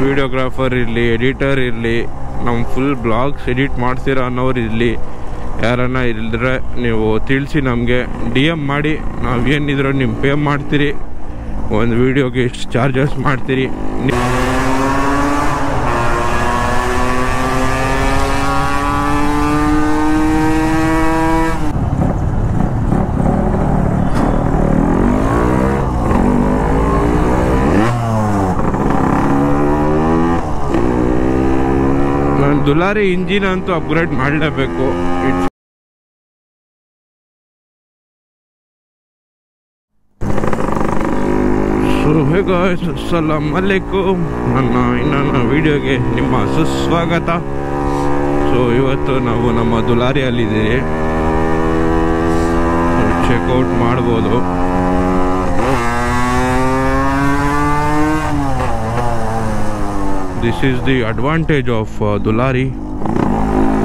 Videographer ಇರಲಿ, editor ಇರಲಿ, ನಮ್ಮ ಫುಲ್ ಬ್ಲಾಗ್ಸ್ ಎಡಿಟ್ ಮಾಡ್ತೀರಾ ಅನ್ನೋರು ಇರಲಿ, ಯಾರನ್ನ ಇಲ್ಲದ್ರೆ ನೀವು ತಿಳಿಸಿ, ನಮಗೆ DM ಮಾಡಿ. ನಾವು ಏನಿದ್ರು ನಿಮ್ಮ ಪೇ ಮಾಡ್ತೀರಿ. ಒಂದು ವೀಡಿಯೋಗೆ ಎಷ್ಟು ಚಾರ್ಜಸ್ ಮಾಡ್ತೀರಿ. ನಾನು ದುಲಾರಿ ಇಂಜಿನ್ ಅಂತೂ ಅಪ್ಗ್ರೇಡ್ ಮಾಡಲೇಬೇಕು. ಹೇ ಗಾಯ್ಸ್, ಅಸ್ಸಲಾಮು ಅಲೈಕುಮ್. ನನ್ನ ಇನ್ನೊಂದು ವಿಡಿಯೋಗೆ ನಿಮ್ಮ ಸುಸ್ವಾಗತ. ಸೊ ಇವತ್ತು ನಾವು ನಮ್ಮ ದುಲಾರಿಯಲ್ಲಿದ್ದೀವಿ. ಚೆಕ್ಔಟ್ ಮಾಡ್ಬೋದು. This is the advantage of Dulari.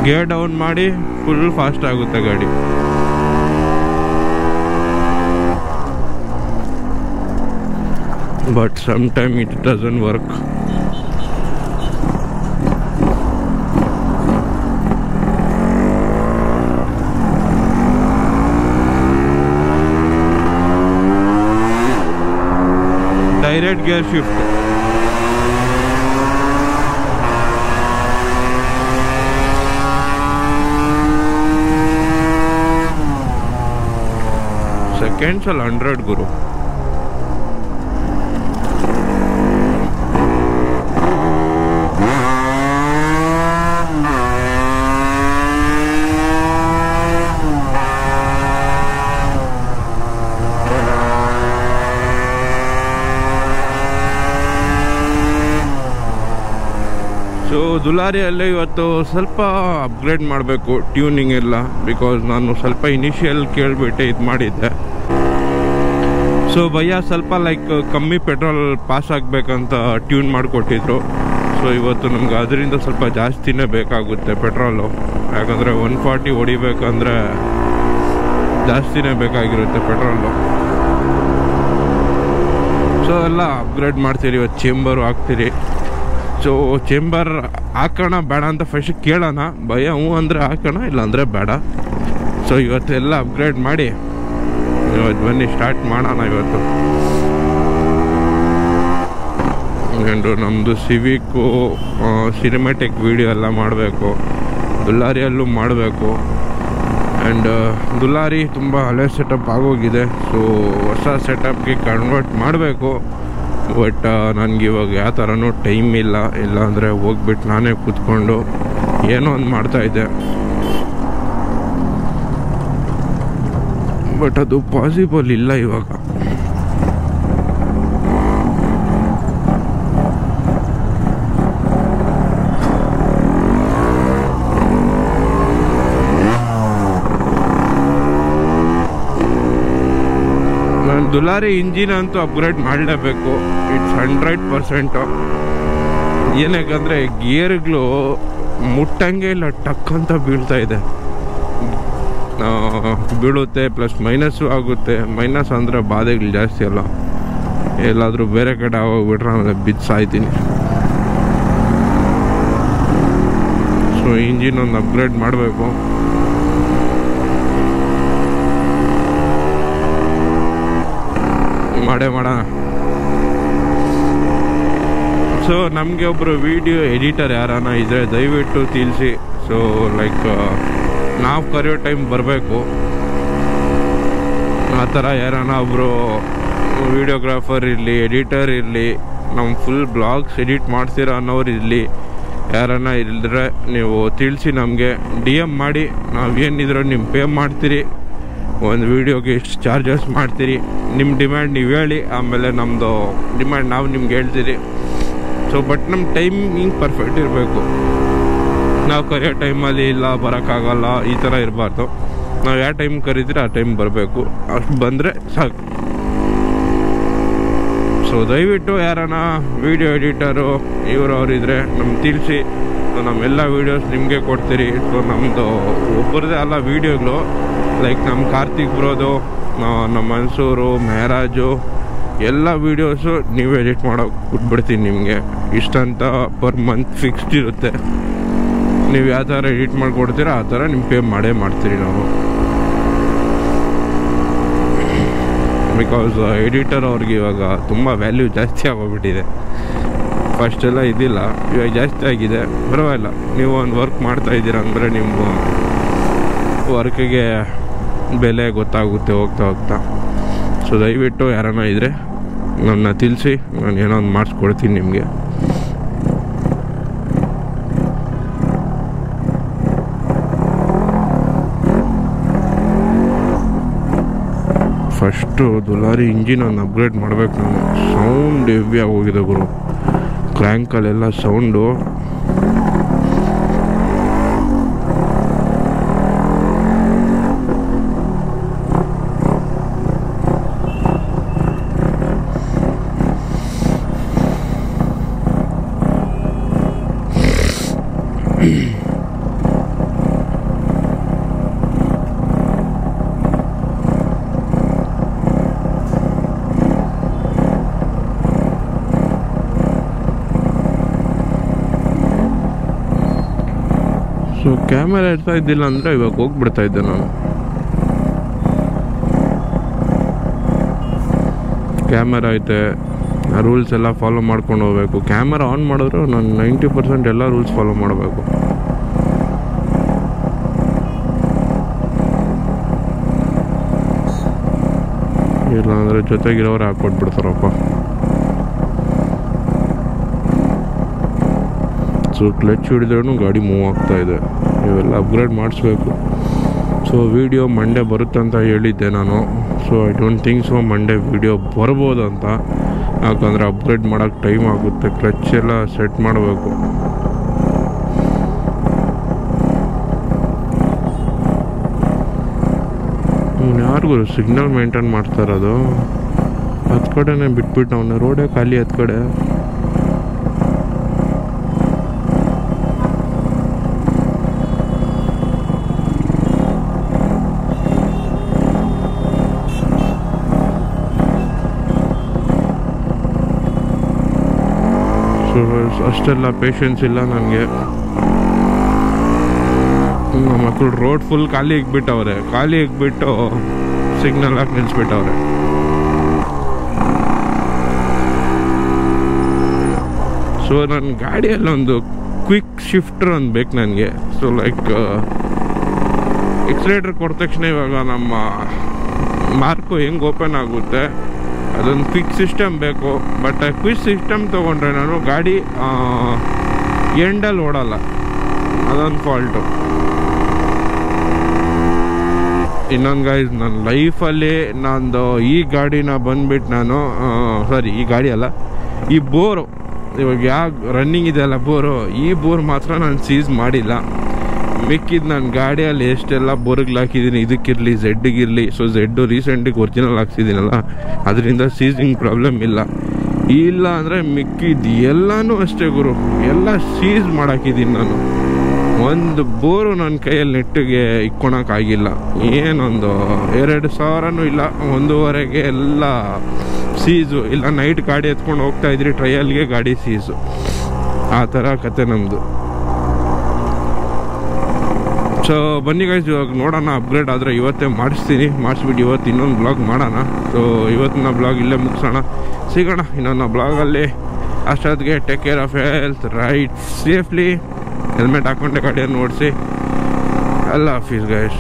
Gear down ಮಾಡಿ ಫುಲ್ ಫಾಸ್ಟ್ ಆಗುತ್ತೆ ಗಾಡಿ. But sometimes it doesn't work. Direct gear shift. Seconds all 100 guru. So ದುಲಾರಿಯಲ್ಲೇ ಇವತ್ತು ಸ್ವಲ್ಪ ಅಪ್ಗ್ರೇಡ್ ಮಾಡಬೇಕು ಟ್ಯೂನಿಂಗ್ ಎಲ್ಲ. ಬಿಕಾಸ್ ನಾನು ಸ್ವಲ್ಪ ಇನಿಷಿಯಲ್ ಕೇಳಿಬಿಟ್ಟೆ ಇದು ಮಾಡಿದ್ದೆ. ಸೊ ಭಯ್ಯ ಸ್ವಲ್ಪ ಲೈಕ್ ಕಮ್ಮಿ ಪೆಟ್ರೋಲ್ ಪಾಸ್ ಆಗಬೇಕಂತ ಟ್ಯೂನ್ ಮಾಡಿಕೊಟ್ಟಿದ್ರು. ಸೊ ಇವತ್ತು ನಮ್ಗೆ ಅದರಿಂದ ಸ್ವಲ್ಪ ಜಾಸ್ತಿನೇ ಬೇಕಾಗುತ್ತೆ ಪೆಟ್ರೋಲು. ಯಾಕಂದರೆ 140 ಹೊಡಿಬೇಕಂದ್ರೆ ಜಾಸ್ತಿನೇ ಬೇಕಾಗಿರುತ್ತೆ ಪೆಟ್ರೋಲು. ಸೊ ಎಲ್ಲ ಅಪ್ಗ್ರೇಡ್ ಮಾಡ್ತೀರಿ. ಇವತ್ತು ಚೇಂಬರು ಹಾಕ್ತೀರಿ. ಸೊ ಚೇಂಬರ್ ಹಾಕೋಣ ಬೇಡ ಅಂತ ಫಸ್ಟ್ ಕೇಳೋಣ. ಭಯ ಹ್ಞೂ ಅಂದರೆ ಹಾಕೋಣ, ಇಲ್ಲಾಂದರೆ ಬೇಡ. ಸೊ ಇವತ್ತೆಲ್ಲ ಅಪ್ಗ್ರೇಡ್ ಮಾಡಿ ಇವತ್ತು ಬನ್ನಿ ಸ್ಟಾರ್ಟ್ ಮಾಡೋಣ. ಇವತ್ತು ನಮ್ಮದು ಸಿವಿಕ್ಕು ಸಿನಿಮ್ಯಾಟಿಕ್ ವಿಡಿಯೋ ಎಲ್ಲ ಮಾಡಬೇಕು. ದುಲಾರಿಯಲ್ಲೂ ಮಾಡಬೇಕು. ಆ್ಯಂಡ್ ದುಲಾರಿ ತುಂಬ ಹಳೆ ಸೆಟಪ್ ಆಗೋಗಿದೆ. ಸೊ ಹೊಸ ಸೆಟಪ್ಗೆ ಕನ್ವರ್ಟ್ ಮಾಡಬೇಕು. ಬಟ್ ನನಗಿವಾಗ ಯಾವ ಥರನೂ ಟೈಮ್ ಇಲ್ಲ. ಇಲ್ಲಾಂದರೆ ಹೋಗ್ಬಿಟ್ಟು ನಾನೇ ಕೂತ್ಕೊಂಡು ಏನೋ ಒಂದು ಮಾಡ್ತಾಯಿದ್ದೆ. ಬಟ್ ಅದು ಪಾಸಿಬಲ್ ಇಲ್ಲ ಇವಾಗ. ನಾನು ದುಲಾರಿ ಇಂಜಿನ್ ಅಂತೂ ಅಪ್ಗ್ರೇಡ್ ಮಾಡಲೇಬೇಕು. ಇಟ್ಸ್ 100%. ಏನಕ್ಕಂದರೆ ಗೇರ್ಗಳು ಮುಟ್ಟಂಗೆ ಇಲ್ಲ, ಟಕ್ ಅಂತ ಬೀಳ್ತಾ ಇದೆ. ಬೀಳುತ್ತೆ, ಪ್ಲಸ್ ಮೈನಸ್ಸು ಆಗುತ್ತೆ. ಮೈನಸ್ ಅಂದರೆ ಬಾಧೆಗಳು ಜಾಸ್ತಿ ಅಲ್ಲ. ಎಲ್ಲಾದರೂ ಬೇರೆ ಕಡೆ ಹೋಗ್ಬಿಟ್ರೆ ಆಮೇಲೆ ಬಿದ್ದು ಸಾಯ್ತೀನಿ. ಸೊ ಇಂಜಿನ್ ಒಂದು ಅಪ್ಗ್ರೇಡ್ ಮಾಡಬೇಕು. ಮಾಡೋಣ. ಸೊ ನಮಗೆ ಒಬ್ಬರು ವಿಡಿಯೋ ಎಡಿಟರ್ ಯಾರಾನ ಇದ್ದರೆ ದಯವಿಟ್ಟು ತಿಳಿಸಿ. ಸೊ ಲೈಕ್ ನಾವು ಕರೆಯೋ ಟೈಮ್ ಬರಬೇಕು. ಆ ಥರ ಯಾರಾನ ಒಬ್ಬರು ವಿಡಿಯೋಗ್ರಾಫರ್ ಇರಲಿ, ಎಡಿಟರ್ ಇರಲಿ, ನಮ್ಮ ಫುಲ್ ಬ್ಲಾಗ್ಸ್ ಎಡಿಟ್ ಮಾಡ್ತೀರಾ ಅನ್ನೋರು ಇರಲಿ, ಯಾರನ್ನ ಇಲ್ಲದ್ರೆ ನೀವು ತಿಳಿಸಿ, ನಮಗೆ DM ಮಾಡಿ. ನಾವು ಏನಿದ್ರು ನಿಮ್ಮ ಪೇ ಮಾಡ್ತೀರಿ. ಒಂದು ವೀಡಿಯೋಗೆ ಎಷ್ಟು ಚಾರ್ಜಸ್ ಮಾಡ್ತೀರಿ, ನಿಮ್ಮ ಡಿಮ್ಯಾಂಡ್ ನೀವು ಹೇಳಿ. ಆಮೇಲೆ ನಮ್ಮದು ಡಿಮ್ಯಾಂಡ್ ನಾವು ನಿಮ್ಗೆ ಹೇಳ್ತೀರಿ. ಸೊ ಬಟ್ ನಮ್ಮ ಟೈಮಿಂಗ್ ಪರ್ಫೆಕ್ಟ್ ಇರಬೇಕು. ನಾವು ಕರೆಯೋ ಟೈಮಲ್ಲಿ ಇಲ್ಲ ಬರೋಕ್ಕಾಗಲ್ಲ ಈ ಥರ ಇರಬಾರ್ದು. ನಾವು ಯಾವ ಟೈಮ್ ಕರೀತೀರಿ ಆ ಟೈಮ್ ಬರಬೇಕು. ಅಷ್ಟು ಬಂದರೆ ಸಾಕು. ಸೊ ದಯವಿಟ್ಟು ಯಾರನ್ನ ವೀಡಿಯೋ ಎಡಿಟರು ಅವರಿದ್ದರೆ ನಮ್ಗೆ ತಿಳಿಸಿ. ಸೊ ನಮ್ಮೆಲ್ಲ ವೀಡಿಯೋಸ್ ನಿಮಗೆ ಕೊಡ್ತೀರಿ. ಸೊ ನಮ್ಮದು ಒಬ್ಬರದೇ ಅಲ್ಲ ವೀಡಿಯೋಗಳು. ಲೈಕ್ ನಮ್ಮ ಕಾರ್ತಿಕ್ ಬ್ರೋದು, ನಮ್ಮ ಮನ್ಸೂರು, ಮೆಹರಾಜು, ಎಲ್ಲ ವೀಡಿಯೋಸು ನೀವು ಎಡಿಟ್ ಮಾಡೋಕೆ ಕೊಟ್ಬಿಡ್ತೀನಿ ನಿಮಗೆ. ಇಷ್ಟಂತ ಪರ್ ಮಂತ್ ಫಿಕ್ಸ್ಡ್ ಇರುತ್ತೆ. ನೀವು ಯಾವ ಥರ ಎಡಿಟ್ ಮಾಡಿಕೊಡ್ತೀರ ಆ ಥರ ನಿಮ್ಮ ಪೇ ಮಾಡೇ ಮಾಡ್ತೀರಿ ನಾವು. ಬಿಕಾಸ್ ಎಡಿಟರ್ ಅವ್ರಿಗೆ ಇವಾಗ ತುಂಬ ವ್ಯಾಲ್ಯೂ ಜಾಸ್ತಿ ಆಗೋಗ್ಬಿಟ್ಟಿದೆ. ಫಸ್ಟೆಲ್ಲ ಇದಿಲ್ಲ, ಇವಾಗ ಜಾಸ್ತಿ ಆಗಿದೆ. ಪರವಾಗಿಲ್ಲ, ನೀವು ಒಂದು ವರ್ಕ್ ಮಾಡ್ತಾಯಿದ್ದೀರ ಅಂದರೆ ನಿಮ್ಮ ವರ್ಕಿಗೆ ಬೆಲೆ ಗೊತ್ತಾಗುತ್ತೆ ಹೋಗ್ತಾ ಹೋಗ್ತಾ. ಸೊ ದಯವಿಟ್ಟು ಯಾರನ್ನ ಇದ್ದರೆ ನನ್ನ ತಿಳಿಸಿ, ನಾನು ಏನೋ ಒಂದು ಮಾಡಿಸ್ಕೊಡ್ತೀನಿ ನಿಮಗೆ. ಫಸ್ಟು ದುಲಾರಿ ಇಂಜಿನ್ ಒಂದು ಅಪ್ಗ್ರೇಡ್ ಮಾಡಬೇಕು ನಾನು. ಸೌಂಡ್ ಹೆವಿ ಆಗೋಗಿದೆ ಗುರು, ಕ್ರ್ಯಾಂಕಲ್ಲೆಲ್ಲ ಸೌಂಡು. ಸೊ ಕ್ಯಾಮೆರಾ ಇರ್ತಾ ಇದ್ದಿಲ್ಲ ಅಂದರೆ ಇವಾಗ ಹೋಗ್ಬಿಡ್ತಾ ಇದ್ದೆ ನಾನು. ಕ್ಯಾಮೆರಾ ಐತೆ, ರೂಲ್ಸ್ ಎಲ್ಲ ಫಾಲೋ ಮಾಡ್ಕೊಂಡು ಹೋಗ್ಬೇಕು. ಕ್ಯಾಮೆರಾ ಆನ್ ಮಾಡಿದ್ರು ನಾನು 90% ಎಲ್ಲ ರೂಲ್ಸ್ ಫಾಲೋ ಮಾಡಬೇಕು. ಇಲ್ಲ ಅಂದರೆ ಜೊತೆಗಿರೋರು ಹಾಕ್ಕೊಟ್ಬಿಡ್ತಾರಪ್ಪ. ಸೊ ಕ್ಲಚ್ ಹಿಡಿದ್ರೂ ಗಾಡಿ ಮೂವ್ ಆಗ್ತಾ ಇದೆ. ಇವೆಲ್ಲ ಅಪ್ಗ್ರೇಡ್ ಮಾಡಿಸ್ಬೇಕು. ಸೊ ವಿಡಿಯೋ ಮಂಡೇ ಬರುತ್ತೆ ಅಂತ ಹೇಳಿದ್ದೆ ನಾನು. So I don't think so Monday video ಬರ್ಬೋದು ಅಂತ. ಯಾಕಂದರೆ ಅಪ್ಗ್ರೇಡ್ ಮಾಡೋಕ್ಕೆ ಟೈಮ್ ಆಗುತ್ತೆ. ಕ್ಲಚ್ ಎಲ್ಲ ಸೆಟ್ ಮಾಡಬೇಕು. ಯಾರಿಗೂ ಸಿಗ್ನಲ್ ಮೇಂಟೈನ್ ಮಾಡ್ತಾ ಇರೋದು. ಹತ್ತು ಕಡೆನೇ ಬಿಟ್ಬಿಟ್ಟು ಅವನ ರೋಡೇ ಖಾಲಿ. ಹತ್ತು ಕಡೆ ಅಷ್ಟೆಲ್ಲ ಪೇಷನ್ಸ್ ಇಲ್ಲ ನನಗೆ. ನಮ್ಮ ಮಕ್ಕಳು ರೋಡ್ ಫುಲ್ ಖಾಲಿ ಇಕ್ಬಿಟ್ಟವ್ರೆ. ಖಾಲಿ ಇಕ್ಬಿಟ್ಟು ಸಿಗ್ನಲ್ ಹಾಕಿ ನಿಲ್ಲಿಸ್ಬಿಟ್ಟವ್ರೆ. ಸೊ ನನ್ನ ಗಾಡಿಯಲ್ಲಿ ಒಂದು ಕ್ವಿಕ್ ಶಿಫ್ಟರ್ ಒಂದು ಬೇಕು ನನಗೆ. ಸೊ ಲೈಕ್ ಎಕ್ಸಲೇಟರ್ ಕೊಟ್ಟ ತಕ್ಷಣ ಇವಾಗ ನಮ್ಮ ಮಾರ್ಕು ಹೆಂಗೆ ಓಪನ್ ಆಗುತ್ತೆ ಅದೊಂದು ಕ್ವಿಕ್ ಸಿಸ್ಟಮ್ ಬೇಕು. ಬಟ್ ಆ ಕ್ವಿಕ್ ಸಿಸ್ಟಮ್ ತೊಗೊಂಡ್ರೆ ನಾನು ಗಾಡಿ ಎಂಡಲ್ಲಿ ಓಡಲ್ಲ. ಅದೊಂದು ಫಾಲ್ಟು. ಇನ್ನೊಂದು ಗೈಸ್, ನನ್ನ ಲೈಫಲ್ಲಿ ನಂದು ಈ ಗಾಡಿನ ಬಂದ್ಬಿಟ್ಟು ನಾನು ಈ ಗಾಡಿ ಅಲ್ಲ, ಈ ಬೋರು ಇವಾಗ ಯಾವ ರನ್ನಿಂಗ್ ಇದೆಯಲ್ಲ ಬೋರು, ಈ ಬೋರ್ ಮಾತ್ರ ನಾನು ಸೀಸ್ ಮಾಡಿಲ್ಲ. ಮಿಕ್ಕಿದ್ದು ನನ್ನ ಗಾಡಿಯಲ್ಲಿ ಎಷ್ಟೆಲ್ಲ ಬೋರ್ಗಳು ಹಾಕಿದ್ದೀನಿ, ಇದಕ್ಕಿರಲಿ ಝೆಡ್ಗಿರಲಿ. ಸೊ ಝೆಡ್ಡು ರೀಸೆಂಟಿಗೆ ಒರಿಜಿನಲ್ ಹಾಕ್ಸಿದ್ದೀನಲ್ಲ, ಅದರಿಂದ ಸೀಸಿಂಗ್ ಪ್ರಾಬ್ಲಮ್ ಇಲ್ಲ. ಇಲ್ಲ ಅಂದರೆ ಮಿಕ್ಕಿದ್ದು ಎಲ್ಲನೂ ಅಷ್ಟೇ ಗುರು, ಎಲ್ಲ ಸೀಸ್ ಮಾಡಾಕಿದ್ದೀನಿ ನಾನು. ಒಂದು ಬೋರು ನನ್ನ ಕೈಯಲ್ಲಿ ನೆಟ್ಟಿಗೆ ಇಕ್ಕೊಳಕ್ಕಾಗಿಲ್ಲ. ಏನೊಂದು 2,000 ಇಲ್ಲ, 1,500ಗೆ ಎಲ್ಲ ಸೀಸು. ಇಲ್ಲ ನೈಟ್ ಗಾಡಿ ಎತ್ಕೊಂಡು ಹೋಗ್ತಾ ಇದ್ರಿ ಟ್ರಯಲ್ಗೆ, ಗಾಡಿ ಸೀಸು. ಆ ಥರ ಕತೆ ನಮ್ಮದು. ಸೊ ಬನ್ನಿ ಗೈಸ್, ಇವಾಗ ನೋಡೋಣ. ಅಪ್ಗ್ರೇಡ್ ಆದರೆ ಇವತ್ತೇ ಮಾಡಿಸ್ಬಿಟ್ಟು ಇವತ್ತು ಇನ್ನೊಂದು ಬ್ಲಾಗ್ ಮಾಡೋಣ. ಸೊ ಇವತ್ತಿನ ಬ್ಲಾಗ್ ಇಲ್ಲೇ ಮುಗಿಸೋಣ. ಸಿಗೋಣ ಇನ್ನೊಂದು ಬ್ಲಾಗಲ್ಲಿ. ಅಷ್ಟೊತ್ತಿಗೆ take care of health, ride safely, helmet ಹಾಕ್ಕೊಂಡೆ ಗಾಡಿಯನ್ನು ಓಡಿಸಿ. ಅಲ್ಲ ಹಾಫೀಸ್ ಗೈಸ್.